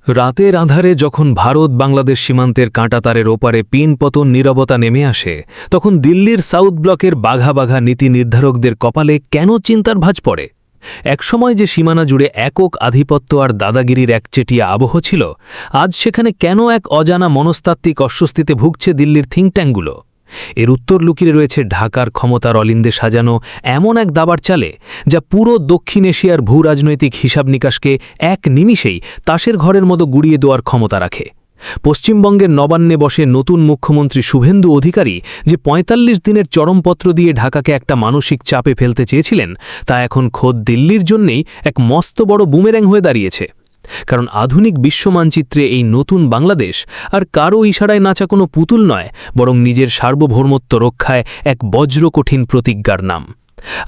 রাতের আঁধারে যখন ভারত বাংলাদেশ সীমান্তের কাঁটাতারের ওপারে পিনপতন নীরবতা নেমে আসে, তখন দিল্লির সাউথ ব্লকের বাঘা বাঘা নীতি নির্ধারকদের কপালে কেন চিন্তার ভাঁজ পড়ে? একসময় যে সীমানা জুড়ে একক আধিপত্য আর দাদাগিরির একচেটিয়া আবহ ছিল, আজ সেখানে কেন এক অজানা মনস্তাত্ত্বিক অস্বস্তিতে ভুগছে দিল্লির থিঙ্ক ট্যাঙ্কগুলো? এর উত্তর লুকিয়ে রয়েছে ঢাকার ক্ষমতার অলিন্দে সাজানো এমন এক দাবার চালে, যা পুরো দক্ষিণ এশিয়ার ভূ রাজনৈতিক হিসাব নিকাশকে এক নিমিষেই তাসের ঘরের মতো গুড়িয়ে দেওয়ার ক্ষমতা রাখে। পশ্চিমবঙ্গের নবান্নে বসে নতুন মুখ্যমন্ত্রী শুভেন্দু অধিকারী যে ৪৫ দিনের চরমপত্র দিয়ে ঢাকাকে একটা মানসিক চাপে ফেলতে চেয়েছিলেন, তা এখন খোদ দিল্লির জন্যেই এক মস্ত বড় বুমের্যাং হয়ে দাঁড়িয়েছে। কারণ আধুনিক বিশ্বমানচিত্রে এই নতুন বাংলাদেশ আর কারও ইশারায় নাচা কোনো পুতুল নয়, বরং নিজের সার্বভৌমত্ব রক্ষায় এক বজ্রকঠিন প্রতিজ্ঞার নাম।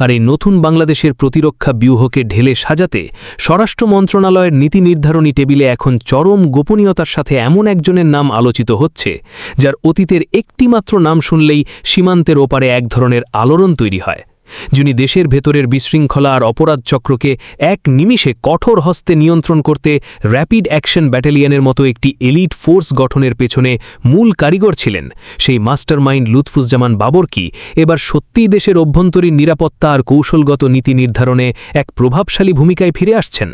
আর এই নতুন বাংলাদেশের প্রতিরক্ষা ব্যূহকে ঢেলে সাজাতে স্বরাষ্ট্র মন্ত্রণালয়ের নীতি নির্ধারণী টেবিলে এখন চরম গোপনীয়তার সাথে এমন একজনের নাম আলোচিত হচ্ছে, যার অতীতের একটিমাত্র নাম শুনলেই সীমান্তের ওপারে এক ধরনের আলোড়ন তৈরি হয়, যিনি দেশের ভেতরের বিশৃঙ্খলা আর অপরাধ চক্রকে এক নিমিষে কঠোর হস্তে নিয়ন্ত্রণ করতে র্যাপিড অ্যাকশন ব্যাটালিয়নের মতো একটি এলিট ফোর্স গঠনের পেছনে মূল কারিগর ছিলেন। সেই মাস্টারমাইন্ড লুৎফুজ্জামান বাবর কি এবার সত্যিই দেশের অভ্যন্তরীণ নিরাপত্তা আর কৌশলগত নীতি নির্ধারণে এক প্রভাবশালী ভূমিকায় ফিরে আসছেন?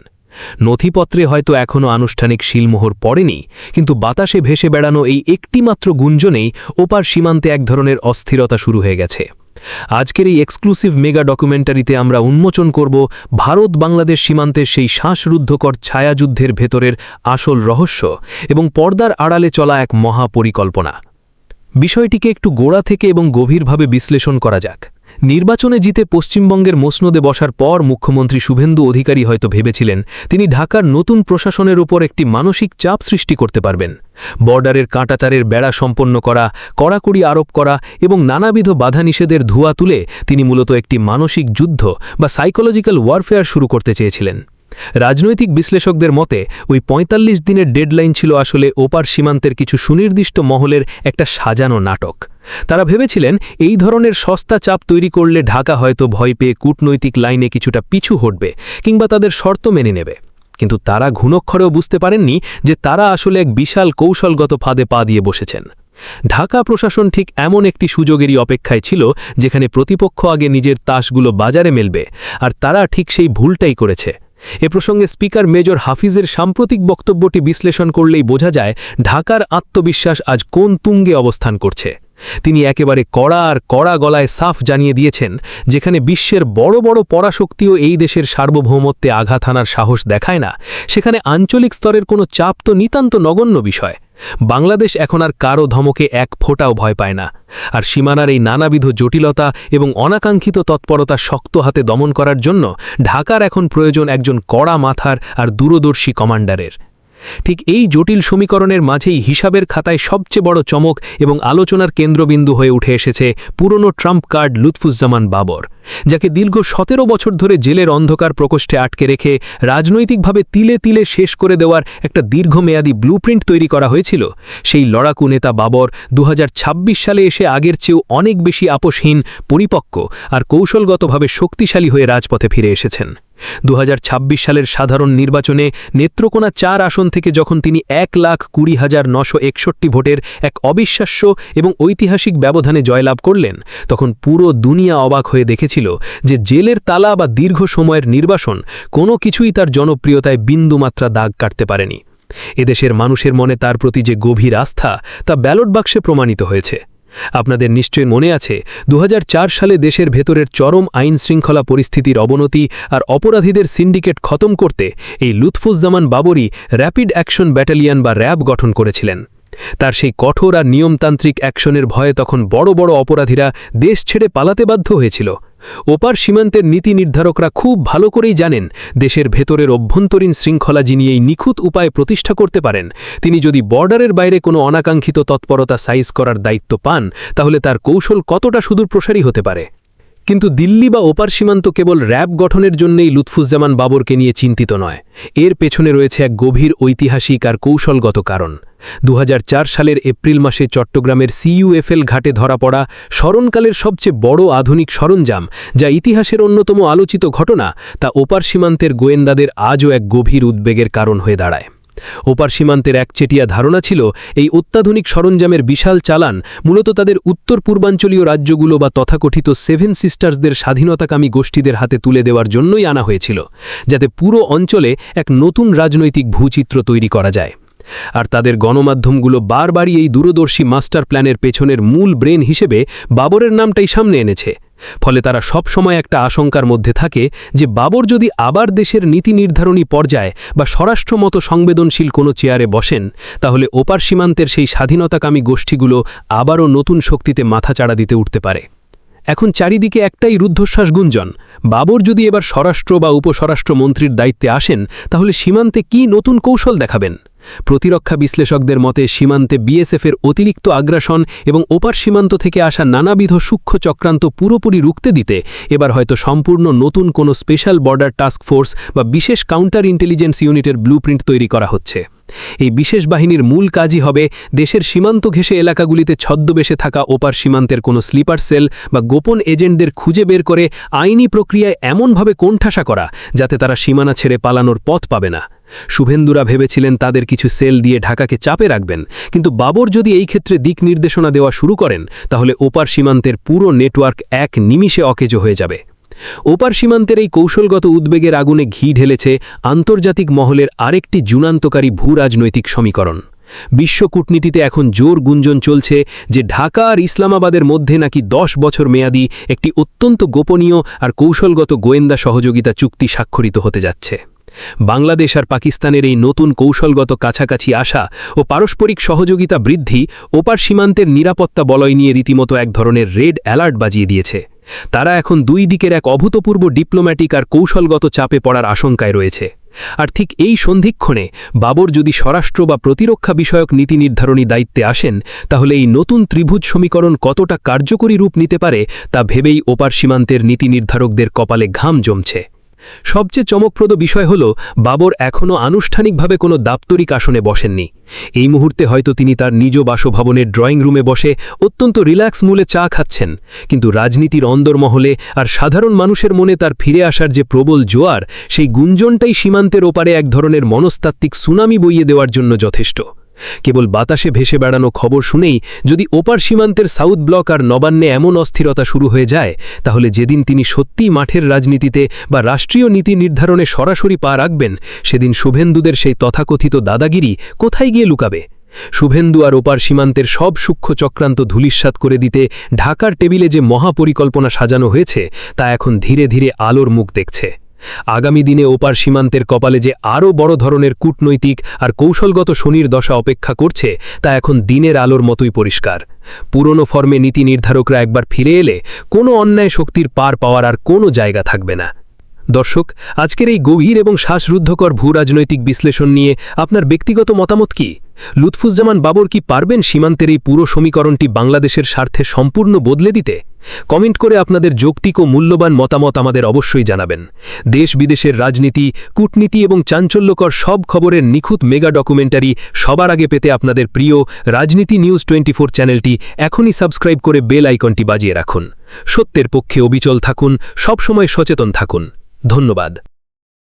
নথিপত্রে হয়তো এখনও আনুষ্ঠানিক শিলমোহর পড়েনি, কিন্তু বাতাসে ভেসে বেড়ানো এই একটিমাত্র গুঞ্জনেই ওপার সীমান্তে এক ধরনের অস্থিরতা শুরু হয়ে গেছে। আজকের এই এক্সক্লুসিভ মেগা ডকুমেন্টারিতে আমরা উন্মোচন করব ভারত বাংলাদেশ সীমান্তের সেই শ্বাসরুদ্ধকর ছায়াযুদ্ধের ভেতরের আসল রহস্য এবং পর্দার আড়ালে চলা এক মহাপরিকল্পনা। বিষয়টিকে একটু গোড়া থেকে এবং গভীরভাবে বিশ্লেষণ করা যাক। নির্বাচনে জিতে পশ্চিমবঙ্গের মসনদে বসার পর মুখ্যমন্ত্রী শুভেন্দু অধিকারী হয়তো ভেবেছিলেন তিনি ঢাকার নতুন প্রশাসনের উপর একটি মানসিক চাপ সৃষ্টি করতে পারবেন। বর্ডারের কাঁটাতারের বেড়া সম্পন্ন করা, কড়াকড়ি আরোপ করা এবং নানাবিধ বাধা নিষেধের ধোঁয়া তুলে তিনি মূলত একটি মানসিক যুদ্ধ বা সাইকোলজিক্যাল ওয়ারফেয়ার শুরু করতে চেয়েছিলেন। রাজনৈতিক বিশ্লেষকদের মতে ওই ৪৫ দিনের ডেডলাইন ছিল আসলে ওপার সীমান্তের কিছু সুনির্দিষ্ট মহলের একটা সাজানো নাটক। তারা ভেবেছিলেন এই ধরনের সস্তা চাপ তৈরি করলে ঢাকা হয়তো ভয় পেয়ে কূটনৈতিক লাইনে কিছুটা পিছু হটবে কিংবা তাদের শর্ত মেনে নেবে। কিন্তু তারা ঘুণক্ষরেও বুঝতে পারেননি যে তারা আসলে এক বিশাল কৌশলগত ফাঁদে পা দিয়ে বসেছেন। ঢাকা প্রশাসন ঠিক এমন একটি সুযোগেরই অপেক্ষায় ছিল, যেখানে প্রতিপক্ষ আগে নিজের তাসগুলো বাজারে মেলবে, আর তারা ঠিক সেই ভুলটাই করেছে। এ প্রসঙ্গে স্পিকার মেজর হাফিজের সাম্প্রতিক বক্তব্যটি বিশ্লেষণ করলেই বোঝা যায় ঢাকার আত্মবিশ্বাস আজ কোন তুঙ্গে অবস্থান করছে। তিনি একেবারে কড়া গলায় সাফ জানিয়ে দিয়েছেন, যেখানে বিশ্বের বড় বড় পরাশক্তিও এই দেশের সার্বভৌমত্বে আঘাত হানার সাহস দেখায় না, সেখানে আঞ্চলিক স্তরের কোনো চাপ তো নিতান্ত নগণ্য বিষয়। বাংলাদেশ এখন আর কারো ধমকে এক ফোঁটাও ভয় পায় না, আর সীমানার এই নানাবিধ জটিলতা এবং অনাকাঙ্ক্ষিত তৎপরতা শক্ত হাতে দমন করার জন্য ঢাকার এখন প্রয়োজন একজন কড়া মাথার আর দূরদর্শী কমান্ডারের। ঠিক এই জটিল সমীকরণের মাঝেই হিসাবের খাতায় সবচেয়ে বড় চমক এবং আলোচনার কেন্দ্রবিন্দু হয়ে উঠে এসেছে পুরনো ট্রাম্প কার্ড লুৎফুজ্জামান বাবর, যাকে দীর্ঘ ১৭ বছর ধরে জেলের অন্ধকার প্রকোষ্ঠে আটকে রেখে রাজনৈতিকভাবে তিলে তিলে শেষ করে দেওয়ার একটা দীর্ঘমেয়াদী ব্লুপ্রিন্ট তৈরি করা হয়েছিল। সেই লড়াকু নেতা বাবর ২০২৬ সালে এসে আগের চেয়েও অনেক বেশি আপোষহীন, পরিপক্ক আর কৌশলগতভাবে শক্তিশালী হয়ে রাজপথে ফিরে এসেছেন। ২০২৬ সালের সাধারণ নির্বাচনে নেত্রকোনা ৪ আসন থেকে যখন তিনি ১,২০,৯৬১ ভোটের এক অবিশ্বাস্য এবং ঐতিহাসিক ব্যবধানে জয়লাভ করলেন, তখন পুরো দুনিয়া অবাক হয়ে দেখেছিল যে জেলের তালা বা দীর্ঘ সময়ের নির্বাসন কোনো কিছুই তার জনপ্রিয়তায় বিন্দুমাত্রা দাগ কাটতে পারেনি। এদেশের মানুষের মনে তার প্রতি যে গভীর আস্থা, তা ব্যালট বাক্সে প্রমাণিত হয়েছে। আপনাদের নিশ্চয়ই মনে আছে ২০০৪ সালে দেশের ভেতরের চরম আইন শৃঙ্খলা পরিস্থিতির অবনতি আর অপরাধীদের সিন্ডিকেট খতম করতে এই লুৎফুজ্জামান বাবরই র্যাপিড অ্যাকশন ব্যাটালিয়ন বা র্যাব গঠন করেছিলেন। তার সেই কঠোর আর নিয়মতান্ত্রিক অ্যাকশনের ভয়ে তখন বড় বড় অপরাধীরা দেশ ছেড়ে পালাতে বাধ্য হয়েছিল। ওপার সীমান্তের নীতি নির্ধারকরা খুব ভালো করেই জানেন, দেশের ভেতরের অভ্যন্তরীণ শৃঙ্খলা যিনি এই নিখুঁত উপায়ে প্রতিষ্ঠা করতে পারেন, তিনি যদি বর্ডারের বাইরে কোনো অনাকাঙ্ক্ষিত তৎপরতা সাইজ করার দায়িত্ব পান, তাহলে তার কৌশল কতটা সুদূরপ্রসারী হতে পারে। কিন্তু দিল্লি বা ওপার সীমান্ত কেবল র্যাব গঠনের জন্যই লুৎফুজ্জামান বাবরকে নিয়ে চিন্তিত নয়। এর পেছনে রয়েছে এক গভীর ঐতিহাসিক আর কৌশলগত কারণ। ২০০৪ সালের এপ্রিল মাসে চট্টগ্রামের CUFL ঘাটে ধরা পড়া স্মরণকালের সবচেয়ে বড় আধুনিক সরঞ্জাম, যা ইতিহাসের অন্যতম আলোচিত ঘটনা, তা ওপার সীমান্তের গোয়েন্দাদের আজও এক গভীর উদ্বেগের কারণ হয়ে দাঁড়ায়। ওপার সীমান্তের একচেটিয়া ধারণা ছিল এই অত্যাধুনিক সরঞ্জামের বিশাল চালান মূলত তাদের উত্তর পূর্বাঞ্চলীয় রাজ্যগুলো বা তথাকথিত সেভেন সিস্টার্সদের স্বাধীনতাকামী গোষ্ঠীদের হাতে তুলে দেওয়ার জন্যই আনা হয়েছিল, যাতে পুরো অঞ্চলে এক নতুন রাজনৈতিক ভূচিত্র তৈরি করা যায়। আর তাদের গণমাধ্যমগুলো বারবারই এই দূরদর্শী মাস্টার প্ল্যানের পেছনের মূল ব্রেন হিসেবে বাবরের নামটাই সামনে এনেছে। ফলে তারা সব সময় একটা আশঙ্কার মধ্যে থাকে যে বাবর যদি আবার দেশের নীতি নির্ধারণী পর্যায়ে বা স্বরাষ্ট্র মতো সংবেদনশীল কোনো চেয়ারে বসেন, তাহলে ওপার সীমান্তের সেই স্বাধীনতাকামী গোষ্ঠীগুলো আবারও নতুন শক্তিতে মাথাচাড়া দিতে উঠতে পারে। এখন চারিদিকে একটাই রুদ্ধশ্বাস গুঞ্জন, বাবর যদি এবার স্বরাষ্ট্র বা উপস্বরাষ্ট্রমন্ত্রীর দায়িত্বে আসেন, তাহলে সীমান্তে কি নতুন কৌশল দেখাবেন? প্রতিরক্ষা বিশ্লেষকদের মতে সীমান্তে বিএসএফের অতিরিক্ত আগ্রাসন এবং ওপার সীমান্ত থেকে আসা নানাবিধ সূক্ষ্ম চক্রান্ত পুরোপুরি রুখতে দিতে এবার হয়তো সম্পূর্ণ নতুন কোনো স্পেশাল বর্ডার টাস্ক ফোর্স বা বিশেষ কাউন্টার ইন্টেলিজেন্স ইউনিটের ব্লুপ্রিন্ট তৈরি করা হচ্ছে। এই বিশেষ বাহিনীর মূল কাজই হবে দেশের সীমান্ত ঘেঁষে এলাকাগুলিতে ছদ্মবেশে থাকা ওপার সীমান্তের কোনো স্লিপার সেল বা গোপন এজেন্টদের খুঁজে বের করে আইনি প্রক্রিয়ায় এমনভাবে কোণঠাসা করা যাতে তারা সীমানা ছেড়ে পালানোর পথ পাবে না। শুভেন্দুরা ভেবেছিলেন তাদের কিছু সেল দিয়ে ঢাকাকে চাপে রাখবেন, কিন্তু বাবর যদি এই ক্ষেত্রে দিক নির্দেশনা দেওয়া শুরু করেন, তাহলে ওপার সীমান্তের পুরো নেটওয়ার্ক এক নিমিষে অকেজো হয়ে যাবে। ওপার সীমান্তের এই কৌশলগত উদ্বেগের আগুনে ঘি ঢেলেছে আন্তর্জাতিক মহলের আরেকটি যুগান্তকারী ভূরাজনৈতিক সমীকরণ। বিশ্ব কূটনীতিতে এখন জোর গুঞ্জন চলছে যে ঢাকা আর ইসলামাবাদের মধ্যে নাকি 10 বছর মেয়াদী একটি অত্যন্ত গোপনীয় আর কৌশলগত গোয়েন্দা সহযোগিতা চুক্তি স্বাক্ষরিত হতে যাচ্ছে। বাংলাদেশ আর পাকিস্তানের এই নতুন কৌশলগত কাছাকাছি আসা ও পারস্পরিক সহযোগিতা বৃদ্ধি ওপার সীমান্তের নিরাপত্তা বলয় নিয়ে রীতিমতো এক ধরনের রেড অ্যালার্ট বাজিয়ে দিয়েছে। তারা এখন দুই দিকের এক অভূতপূর্ব ডিপ্লোম্যাটিক আর কৌশলগত চাপে পড়ার আশঙ্কায় রয়েছে। আর ঠিক এই সন্ধিক্ষণে বাবর যদি স্বরাষ্ট্র বা প্রতিরক্ষা বিষয়ক নীতি নির্ধারণী দায়িত্বে আসেন, তাহলে এই নতুন ত্রিভুজ সমীকরণ কতটা কার্যকরী রূপ নিতে পারে তা ভেবেই ওপার সীমান্তের নীতি নির্ধারকদের কপালে ঘাম জমছে। সবচেয়ে চমকপ্রদ বিষয় হল বাবর এখনও আনুষ্ঠানিকভাবে কোনো দাপ্তরিক আসনে বসেননি। এই মুহূর্তে হয়তো তিনি তার নিজ বাসভবনের ড্রয়িং রুমে বসে অত্যন্ত রিল্যাক্স মূলে চা খাচ্ছেন, কিন্তু রাজনীতির অন্দরমহলে আর সাধারণ মানুষের মনে তার ফিরে আসার যে প্রবল জোয়ার, সেই গুঞ্জনটাই সীমান্তের ওপারে এক ধরনের মনস্তাত্ত্বিক সুনামি বইয়ে দেওয়ার জন্য যথেষ্ট। কেবল বাতাসে ভেসে বেড়ানো খবর শুনেই যদি ওপার সীমান্তের সাউথ ব্লক আর নবান্নে এমন অস্থিরতা শুরু হয়ে যায়, তাহলে যেদিন তিনি সত্যিই মাঠের রাজনীতিতে বা রাষ্ট্রীয় নীতি নির্ধারণে সরাসরি পা রাখবেন, সেদিন শুভেন্দুদের সেই তথাকথিত দাদাগিরি কোথায় গিয়ে লুকাবে? শুভেন্দু আর ওপার সীমান্তের সব সূক্ষ্ম চক্রান্ত ধূলিসাৎ করে দিতে ঢাকার টেবিলে যে মহাপরিকল্পনা সাজানো হয়েছে, তা এখন ধীরে ধীরে আলোর মুখ দেখছে। আগামী দিনে ওপার সীমান্তের কপালে যে আরও বড় ধরনের কূটনৈতিক আর কৌশলগত শনির দশা অপেক্ষা করছে, তা এখন দিনের আলোর মতোই পরিষ্কার। পুরনো ফর্মে নীতি নির্ধারকরা একবার ফিরে এলে কোনো অন্যায় শক্তির পার পাওয়ার আর কোনো জায়গা থাকবে না। দর্শক, আজকের এই গভীর এবং শ্বাসরুদ্ধকর ভূরাজনৈতিক বিশ্লেষণ নিয়ে আপনার ব্যক্তিগত মতামত কি? লুৎফুজ্জামান বাবর কি পারবেন সীমান্তের এই পুরো সমীকরণটি বাংলাদেশের স্বার্থে সম্পূর্ণ বদলে দিতে? কমেন্ট করে আপনাদের যৌক্তিক ও মূল্যবান মতামত আমাদের অবশ্যই জানাবেন। দেশ বিদেশের রাজনীতি, কূটনীতি এবং চাঞ্চল্যকর সব খবরের নিখুঁত মেগা ডকুমেন্টারি সবার আগে পেতে আপনাদের প্রিয় রাজনীতি নিউজ 24 চ্যানেলটি এখনই সাবস্ক্রাইব করে বেল আইকনটি বাজিয়ে রাখুন। সত্যের পক্ষে অবিচল থাকুন, সবসময় সচেতন থাকুন। ধন্যবাদ।